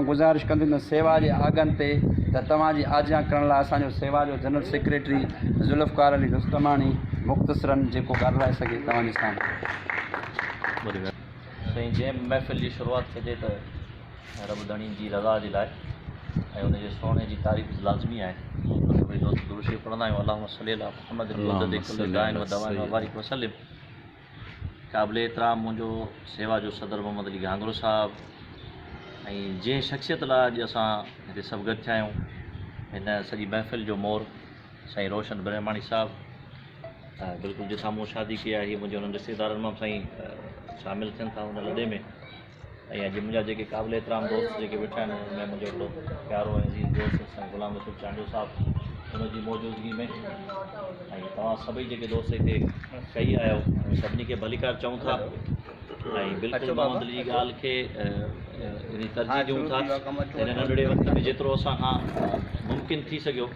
गुज़ारिश कंदुमि सेवा जे आगन ते त तव्हांजी आजियां करण लाइ असांजो सेवा जो जनरल सेक्रेटरी ज़ुल्फ़कार अली रुस्तमानी मुख़्तसरन जेको ॻाल्हाए सघे तव्हांजे साम्हूं। साईं जंहिं महफ़िल जी शुरूआति थिए त रबदाणी जी रज़ा जे लाइ ऐं उनजे सोणे जी तारीफ़ लाज़मी आहे। सभई दोस्त दुरूद पढ़ंदा आहियूं अल्लाहुम्मा सल्ली अला मुहम्मद वबारिक वसल्लम। क़ाबिल एतिराम मुंहिंजो सेवा जो सदर मोहम्मद अली घांगरो साहिबु ऐं जंहिं शख़्सियत लाइ अॼु असां हिते सभु गॾु थिया आहियूं, हिन सॼी महफ़िल जो मोर साईं रोशन ब्रह्माणी साहिबु बिल्कुलु जिथां मूं शादी कई आहे, हीअ मुंहिंजे उन्हनि रिश्तेदारनि मां साईं शामिलु थियनि था हुन लॾे में। ऐं अॼु मुंहिंजा जेके क़ाबिल एतिराम दोस्त जेके वेठा आहिनि उनमें मुंहिंजो हिकिड़ो प्यारो ऐं अज़ीज़ दोस्त साईं ग़ुलाम रसूल चांडियो साहिबु, हुनजी मौजूदगी में ऐं तव्हां सभई जेके दोस्त हिते कई आहियो सभिनी खे भलीकार चऊं था ऐं बिल्कुलु मोहम्मद अली जी ॻाल्हि खे तरजीह ॾियूं था। हिन नंढड़े वक़्त में जेतिरो असां खां मुमकिन थी सघियो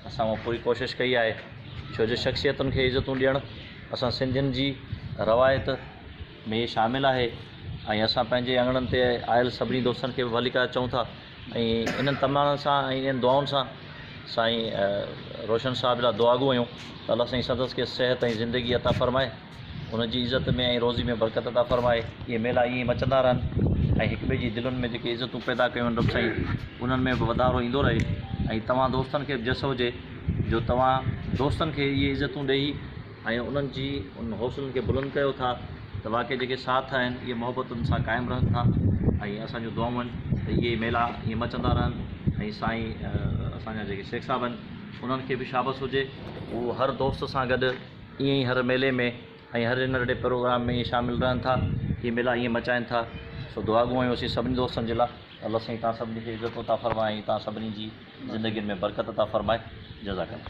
असां उहा पूरी कोशिशि कई आहे, छो जो शख़्सियतुनि खे इज़तूं ॾियणु असां सिंधियुनि जी रवायत में शामिलु आहे ऐं असां पंहिंजे अंगणनि ते आयल सभिनी दोस्तनि खे भलीकार चऊं था। ऐं इन्हनि तमामनि सां ऐं इन्हनि दुआउनि सां साईं रोशन साहिब लाइ दुआगू आहियूं त अल्लाह साईं सदस खे सिहत ऐं ज़िंदगी अता फ़रमाए, उनजी इज़त में ऐं रोज़ी में बरकत अता फ़रमाए। इहे मेला ईअं ई मचंदा रहनि ऐं हिक ॿिए जी दिलुनि में जेके इज़तूं पैदा कयूं आहिनि रब साईं उन्हनि में बि वधारो ईंदो रहे। ऐं तव्हां दोस्तनि खे बि जस हुजे जो तव्हां दोस्तनि खे इहे इज़तूं ॾेई ऐं उन्हनि जी उन हौसलनि खे बुलंद कयो था त वाक़ई जेके साथ आहिनि इहे मोहबतुनि सां क़ाइमु रहनि था। ऐं असांजूं दुआऊं आहिनि त इहे मेला ईअं मचंदा रहनि ऐं साईं असांजा जेके शेख साहिब आहिनि उन्हनि खे बि शाबस हुजे, उहो हर दोस्त सां गॾु ईअं ई हर मेले में ऐं हर नंढड़े प्रोग्राम में शामिलु रहनि था, हीअ मेला ईअं मचाइनि था। सो दुआगू आहियूं असीं सभिनी दोस्तनि जे लाइ अल्लाह साईं तव्हां सभिनी खे इज़त अता फ़रमाए ऐं तव्हां सभिनी जी ज़िंदगियुनि में बरकत अता फ़रमाए। जज़ाकल्लाह।